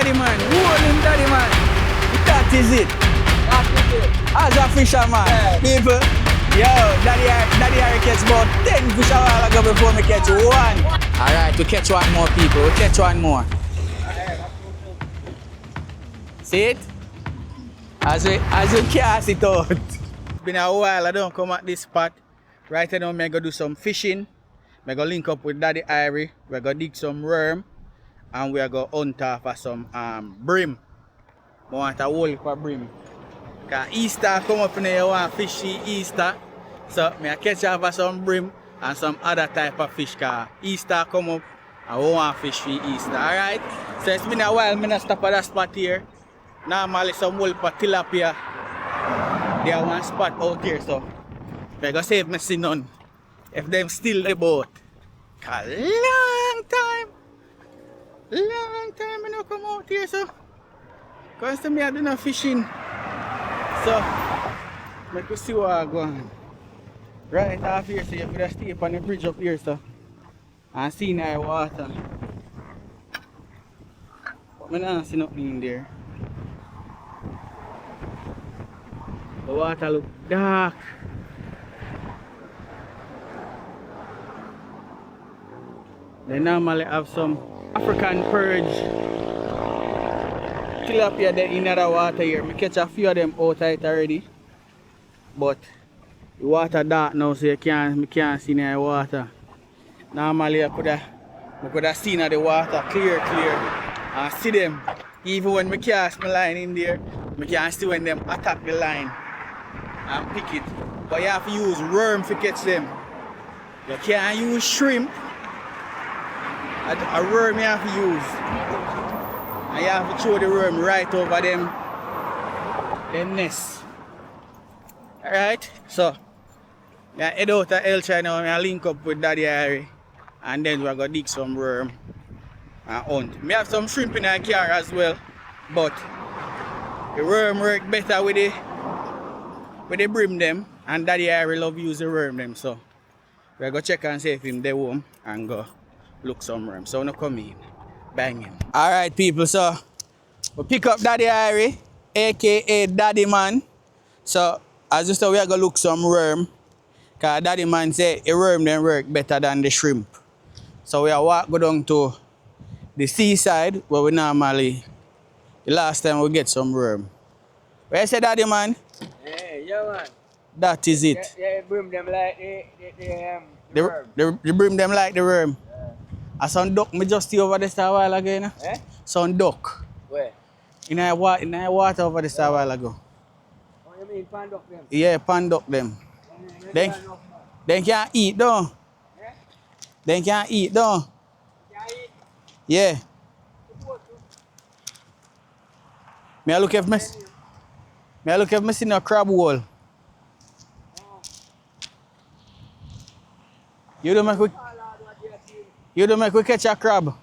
daddy man. Hold him daddy man. That is it. That is it. As a fisherman, Yeah. people, yo, daddy Harry catch about 10 fish a while ago before me catch one. Alright, we catch one more people, we catch one more. See it? As we cast it out. It's been a while I don't come at this spot. Right now I'm going to do some fishing. I'm going to link up with Daddy Irie. We're going to dig some worm. And we're going to hunt off for some brim. I want a whole for brim. Because Easter come up in here, you want fish Easter. So I catch off for some brim and some other type of fish. Because Easter come up and we want fish for Easter. Alright? So it's been a while I don't stop at that spot here. Normally some whole for tilapia. There one spot out here, so I go save me see none. If them still the boat. A long time I don't come out here, so constantly I do no fishing. So let me see what I go on. Right off here, so you could stay up on the bridge up here, so and see nice water. But I don't see nothing in there. The water look dark. They normally have some African purge tilapia there in the water here. I catch a few of them out it already. But the water dark now, so I can't see the water. Normally I could have seen the water clear and see them. Even when I cast my line in there, I can see when them attack the line and pick it. But you have to use worm to catch them. You can't use shrimp. A worm you have to use. And you have to throw the worm right over them nest. Alright? So I head out of Elcha now and I link up with Daddy Harry. And then we're gonna dig some worm and hunt. I have some shrimp in the car as well. But the worm work better with the brim them, and Daddy Harry love use the worm them, so we're gonna check and see if him they home and go look some worm. So now come in, bang him. Alright people, so we pick up Daddy Harry, aka Daddy Man. So as you saw, we are gonna look some worm. Cause Daddy Man say the worm them work better than the shrimp. So we are go down to the seaside where we normally the last time we get some worm. Where you say Daddy Man? Hey, Yahman. That is it. Yeah, brim them like the worm. The brim them like the worm. Yeah. And some duck me just see over this a while ago, you know? Eh? Some duck. Where? In the water over this a while ago. Oh, you mean pan duck them? Yeah, pan duck them. They can't eat though. Yeah? They can't eat though. Can't eat? Yeah. May I look if me see no crab hole. You don't make we catch a crab.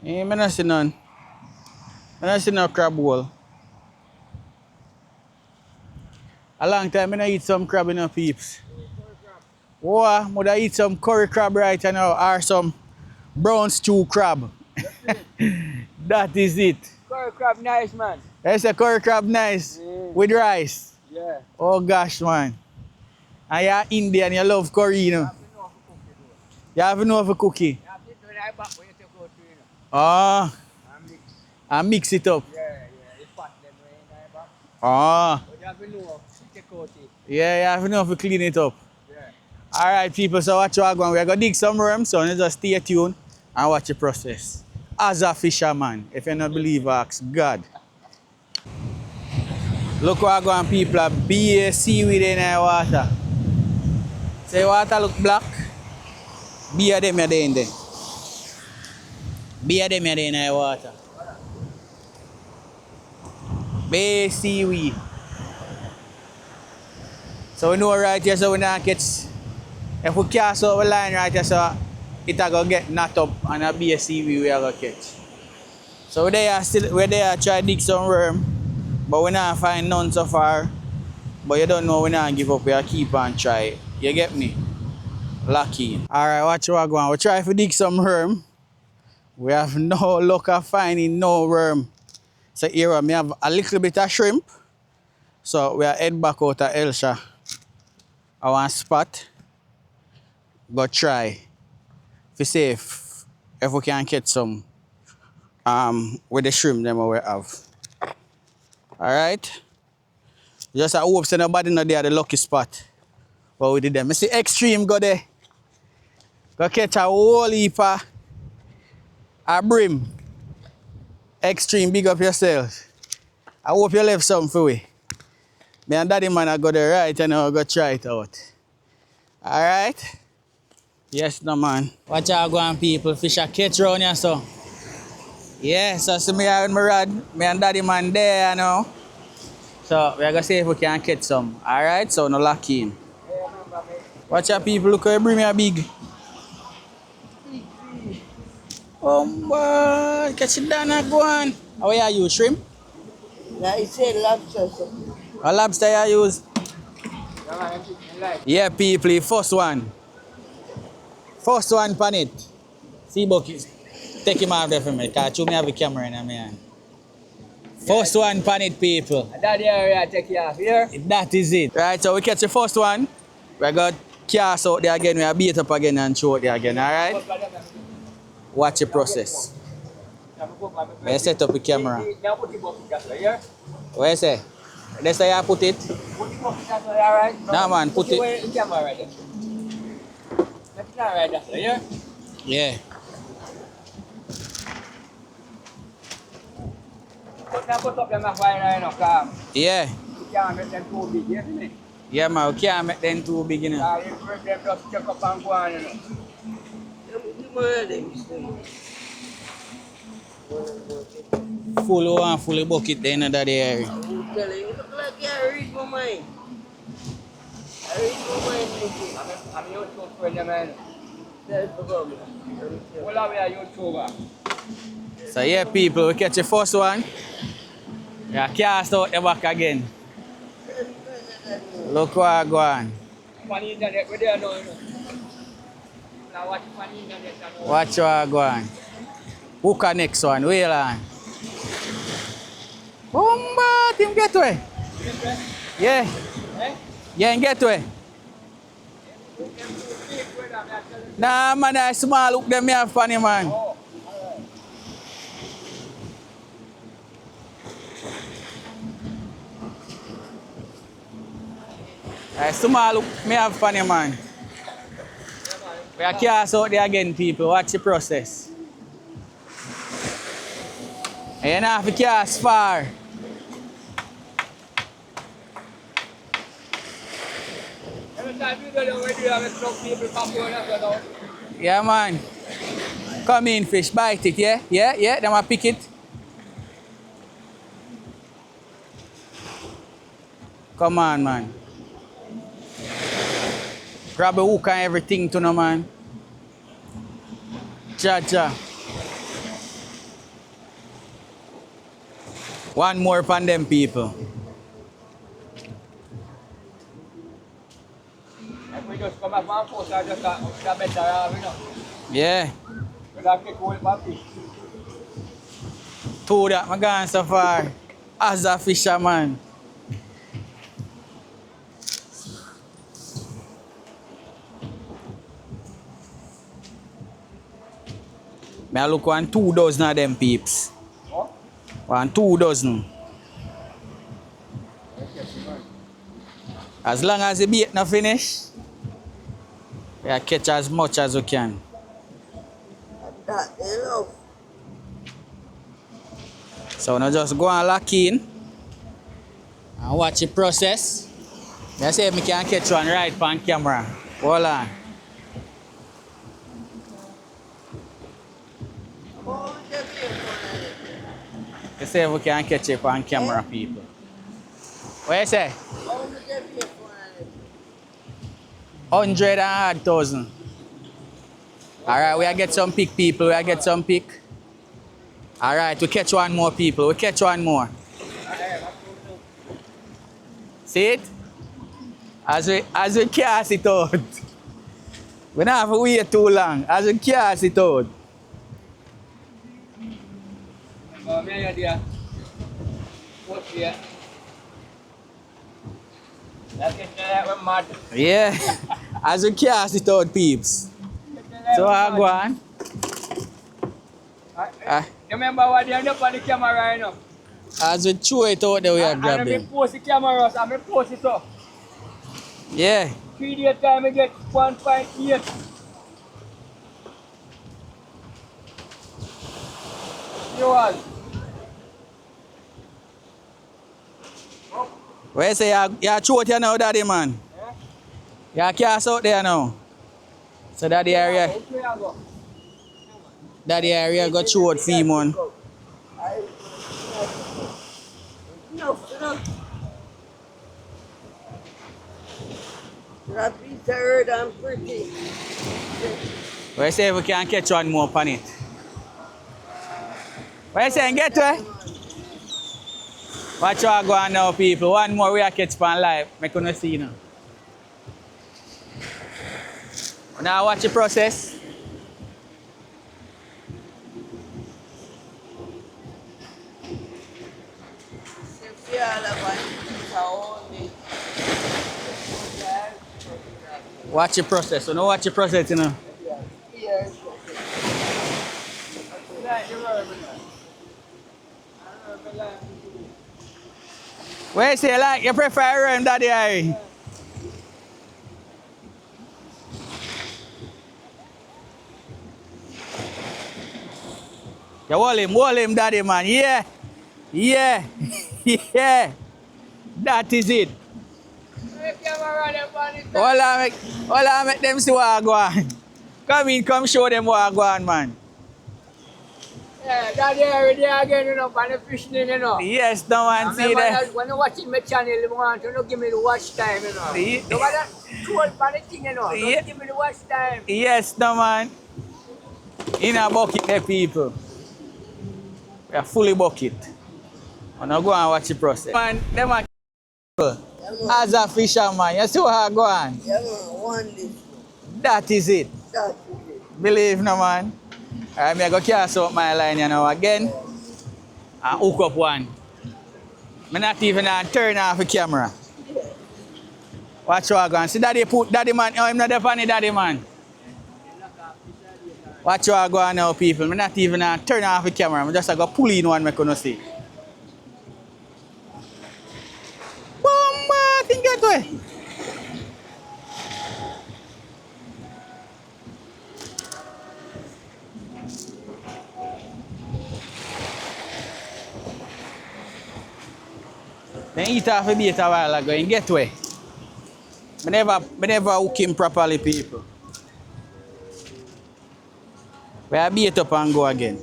I don't see none. I don't see no crab hole. A long time I eat some crab in the peeps. Oh, I would eat some curry crab right now or some brown stew crab. That is it. Curry crab nice, man. That's a curry crab nice with rice. Yeah. Oh gosh, man. And you're Indian, you love curry, you know. You have to know how to cook it. You have to do that back when you take out, you know. Ah. And mix. And mix it up. Yeah. It's fat them way in that back. Ah. But you have to know how to take out it. Yeah, you have to know how to clean it up. Yeah. Alright people, so watch what we're going to dig some worms, so you just stay tuned and watch the process. As a fisherman, if you don't believe, ask God. Look what going people are be seaweed in the water. Say water look black. Be a them in there. Be a them in the water. Be seaweed. So we know right here, so we not catch. If we cast over the line right here, so it'll go get knot up and a be a seaweed we are going to catch. So we're there try to dig some worm, but we not find none so far. But you don't know, we not give up, we keep on try it. You get me? Lucky. Alright, watch what going. We try to dig some worm. We have no luck of finding no worm. So here we have a little bit of shrimp. So we are head back out of Elsha. I want spot. Go try. To see if we can catch some with the shrimp them we have. Alright? Just I hope so nobody know there the lucky spot. But we did them. I see Extreme go there. Go catch a whole heap of a brim. Extreme, big up yourself. I hope you left something for we. Me and Daddy man I go there right and I go try it out. Alright? Yes, no man. Watch out go on people. Fish a catch round here so. Yeah, so see me here with my rod. Me and Daddy man there now. So we're gonna see if we can catch some. Alright, so no lock in. Watch out people, look how you bring me a big. Oh boy, catch it down and go on. How you use shrimp? Yeah, it's a lobster. A lobster you use? Yeah people, the first one. First one pan it. See bucket. Take him off there for me, because you me have a camera in my hand. First one pan it people. That area take you off here. That is it. Right, so we catch the first one. We got cast out there again, we beat up again and throw it there again, alright? Watch the process. Where set up the camera? Where you say? That's how you put it? No man, put it. Yeah. Yeah. Yeah man, we can't make them too big, you know. Full one, full bucket then in that area. You look like you read my mind. I read my mind. So yeah people, we catch the first one. Yeah, cast out the back again. Look what I go on. Watch what I go on. Hook a next one, wheel on. Bomba, team get away. Yeah. Yeah, and get away. Nah man, I small hook them here funny man. I small hook me have funny man. We are cast out there again people, watch the process. And you don't have to cast far. Yeah man. Come in fish, bite it, yeah? Yeah, then I pick it. Come on man. Grab a hook and everything to no man. Cha. One more from them people. We just come up one post, I just got better, you know. Yeah. We got to cool it. Two that my gone so far. As a fisherman. Me I look 2 dozen of them peeps. What? 2 dozen. As long as the bait not finish, we catch as much as we can. That enough. So now just go and lock in and watch the process. Let's see if we can catch one right on camera. Hold on. Let's see if we can catch it on camera, people. What you say? 100,000. Alright, we get some pick, people. We get some pick. Alright, we catch one more, people. We catch one more. See it? As we cast it out. We don't have to wait too long. As we cast it out. Me idea. What's here? Let's get that one mad. Yeah. As we cast it out, peeps. So I go on. You remember what they end up on the camera right now? As we throw it out there, we are And I grabbing. post the cameras and I post it up. Yeah. 3 days time I get 1.8. You all. Where you say you throw it here now, daddy man? Yeah? You cast out there now. So that area, Okay, I go. go throw out fee, man. No. That piece of earth and pretty. Where you say we can catch one more on it? Where you saying get to? Watch how I go on now, people. One more we are catch on live. Make you see now. Now watch the process. Watch the process. So now watch the process, you know. Where you say like you prefer him, Daddy Harry? You hold him, Daddy man. Yeah. Yeah. Yeah. That is it. Hold on, make them see what I go on. Come in, come show them what I go on, man. Yeah, Daddy already again, you know, on the fishing, you know. Yes, no one see that. When you watching my channel, you want to give me the watch time, you know. Yeah. You got that troll on the thing, you know. Yeah. Don't give me the watch time. Yes, no man. In a bucket there, people. We are fully bucket. And I go and watch the process. Man, them are as a fisherman, you see what I go on? Yeah, man, one this. That is it. That is it. Believe no man. I'm going to cast out my line, you know, again. And hook up one. I'm not even turn off the camera. Watch how I go on. See daddy man. Oh, I'm not the funny daddy man. Watch how I go on now, people. I'm not even turn off the camera. I'm just going to pull in one, I can see. Boom, I think that way. Then eat off a bait a while ago and get away. I never hook him properly, people. We are bait up and go again.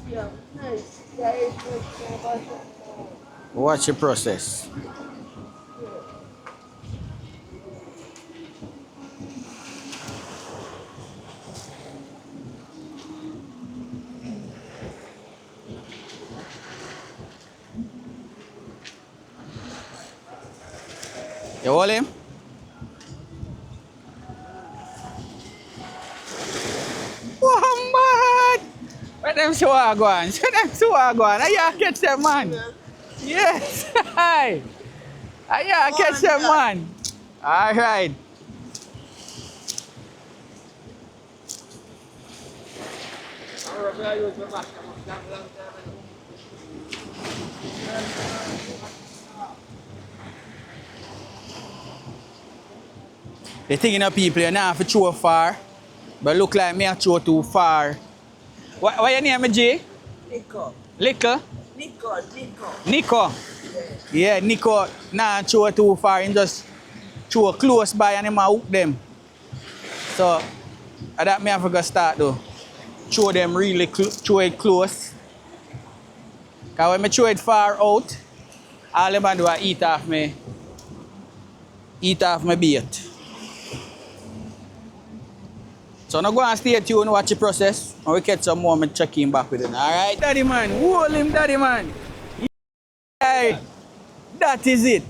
Yeah, nice. Yeah, it's good. Watch the process. You hold him? Oh, man! Let them see what I go on. Let them see what I go on. I catch them, man. Yes! I catch them, man. All right. The thing, you know, people, you not have to throw far, but look like me I throw too far. What your name, G? Nico. Lickle? Nico. Nico. Yeah, Nico nah throw too far, he just throw close by and him a hook them. So that me have to start though. Throw them really throw it close. Cause when I throw it far out, all them do is eat off my bait. So now go and stay tuned, watch the process. When we catch some more, I'm checking back with it. Alright, daddy man, hold him, daddy man. Yeah. That is it.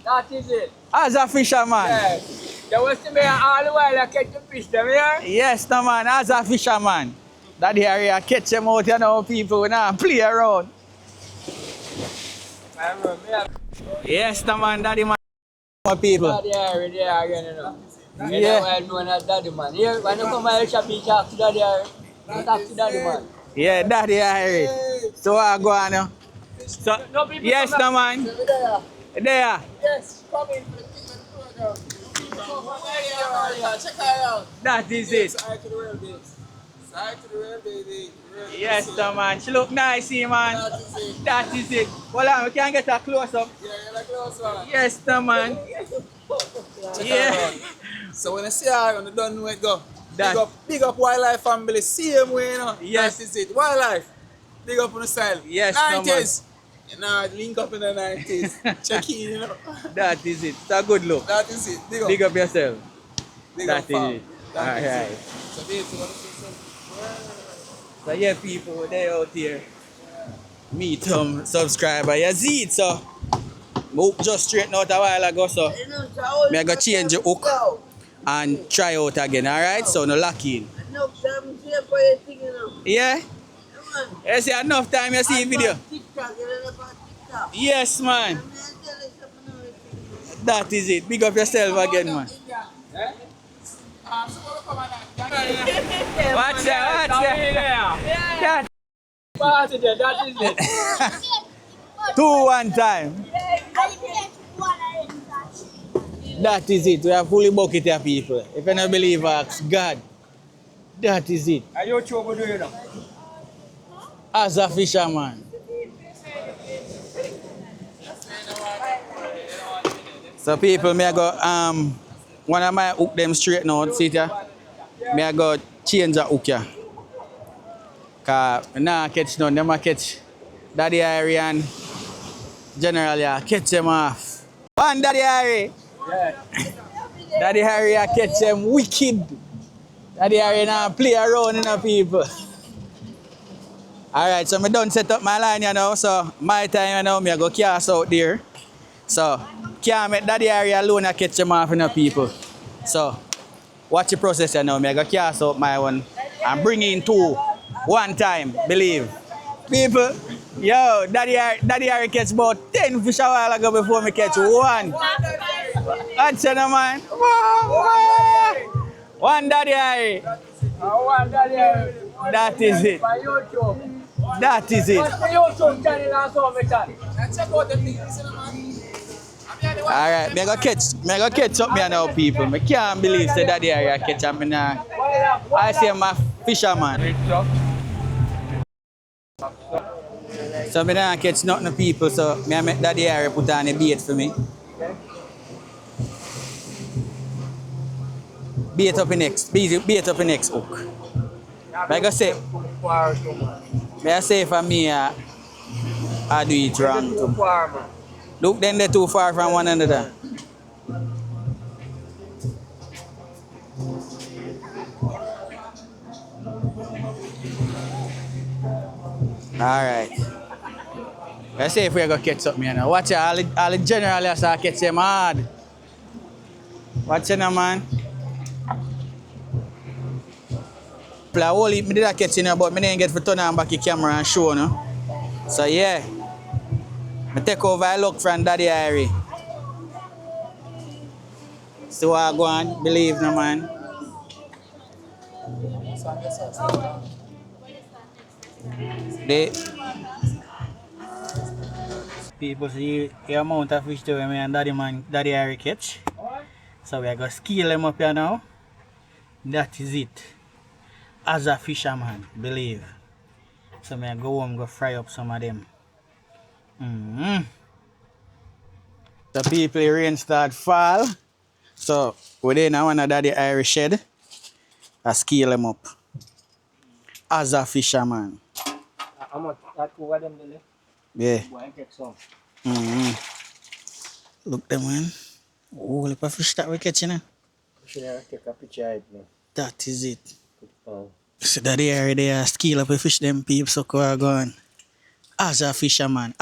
That is it. As a fisherman. Yes. They was to me all the while I catch the fish them here. Yes, no man, as a fisherman. That area catch them out, you know, people, we not play around. I remember me. Yes, no man, daddy man, people. Daddy Harry there again, you know. Yeah. You know, well known as Daddy Man. Here, when you come to the shop, you talk to Daddy Harry. You talk to Daddy Man. Yeah, daddy Harry. So I go on now. So, No people yes, come no back. man. There. There. Yes, come in for the treatment program. Check her out. That is it. Side to the real babes. Side to the real baby. Real Yes, baby. no man. She look nice, see, man. That is it. That is it. Hold on, we can get a close up. Yeah, you're like close one. Yes, no man. Yeah. So when I see her on the done know it go. That- Big up wildlife family, same way, you know. Yes. That is it. Wildlife. Big up on the style. Yes, no, 90s. You know, link up in the 90s. Check in, you know. That is it. It's a good look. That is it. Big up. Big up yourself. Big That up, is fam. it. That is Alright. it. So basically, what is So yeah, people, they out here. Meet subscriber. You see it, so. Hook just straighten out a while ago, so. Me I go change the hook and try out again, alright? So no lock in. No, I'm here for your thing, you know. Yeah? Come on. You see enough time you see video? TikTok, you know about TikTok. Yes, man. I'm gonna tell you something now. That is it. Big up yourself again, man. Watch that, watch that. That is it. 2 1 time. That is it. We are fully bucket here, people. If you don't believe us, God. That is it. Are you sure what do you know? As a fisherman. So people, me I go one of my hook them straight now, see it here? Me I go change the hook here. Cause nah catch none, them a catch Daddy Harry and generally I catch them off. One Daddy Harry. Yeah. Daddy Harry I catch them wicked. Daddy Harry now play around in the people. Alright, so I done set up my line you know, so my time you know, me I go cast out there. So can't make Daddy Harry alone I catch them off in the people. So watch the process you know, me I go cast out my one and bring in 2 1 time, believe. People, yo, Daddy Harry catch about 10 fish a while ago before me catch 1. That's it, man. Wow. 1 Daddy Harry. One Daddy Harry. That is it. My YouTube. That is it. What's the YouTube channel and so me channel? Check out the things, you know, man. Alright, me go catch up me now, people. Me can't believe say Daddy Harry catch up me now. I say I'm a fisherman. So me don't catch nothing people, so me I make Daddy Harry put on a bait for me. Bait up the next hook. But I go say, may I say for me, I do it wrong too. Look, then they're too far from one another. Alright. Let's see if we go catch something, you know. Watch it, all the generally I saw catch them hard. Watch it now, man. Play a whole heap, me did a catch, you know, but I didn't get to turn on back the camera and show, no. So, yeah. I take over a look from Daddy Harry. See what I go on, believe, no, man. People see the amount of fish that me and Daddy Harry catch. So we are going to scale them up here now. That is it. As a fisherman, believe. So I go home go fry up some of them. The people rain start fall. So we there now one of Daddy Harry shed. I scale them up. As a fisherman. How much? That over them, Lily? Yeah. Go and get some. Look them man. Oh, look at fish that we catching. Should I take a picture of it now? That is it. Oh. So Daddy Harry there scale up a fish them peeps so go on. As a fisherman,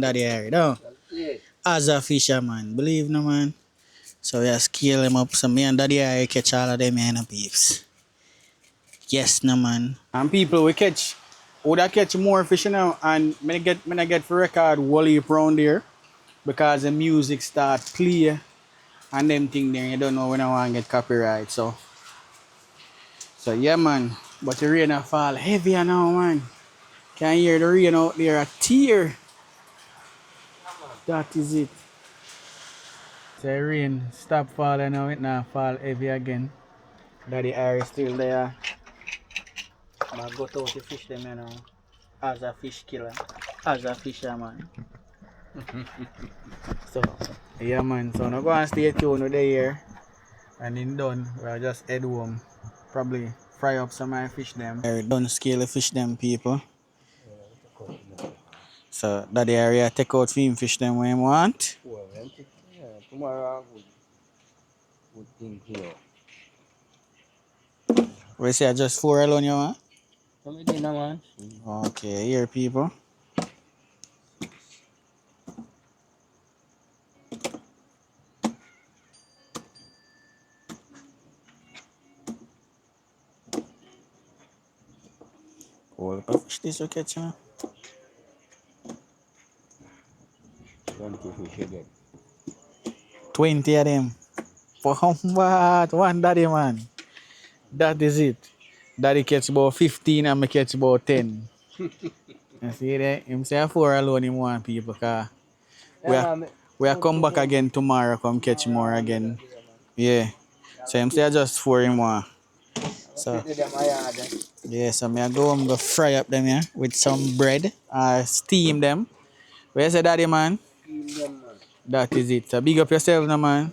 Daddy Harry, no? Yeah. as a fisherman. Believe no man. So we scale them up. So me and Daddy I catch all of them and peeps. Yes no man. And people we catch would I catch more fish now and when I get for record Wally around there because the music start play and them thing there you don't know when I want to get copyright. So yeah man. But the rain a fall heavier now man. Can hear the rain out there a tear. That is it. So rain stop falling now, it now fall heavy again. Daddy Harry still there. I go out to fish them you know. As a fish killer. As a fisherman. So yeah man, so now go and stay tuned with the year. And then done, we'll just head home. Probably fry up some of my fish them. Done scale the fish them people. So Daddy area take out film fish them when you want. Tomorrow good thing here. We say just 4 alone you want? Something now man. Okay, here people. All the fish this will catch man. 20 fish again. 20 of them. For what? One daddy man. That is it. Daddy catch about 15 and me catch about 10. You see that? Him say 4 alone him want people cause we are come back again tomorrow come catch more again. Yeah. So him say just 4 him want. So yeah, so me I go home go fry up them here with some bread. Steam them. Where you say daddy man? That is it. So big up yourself now man.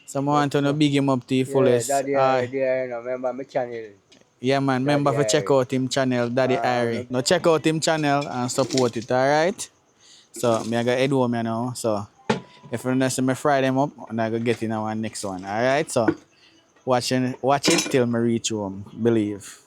Someone want to know big him up to the fullest. Daddy there, remember my channel. Yeah man, remember to check out him channel, Daddy Irie. Now check out him channel and support it, alright? So me I go head home you know. So if you want to see me fry them up, and I go get in our next one. Alright? So watch it till me reach home. Believe.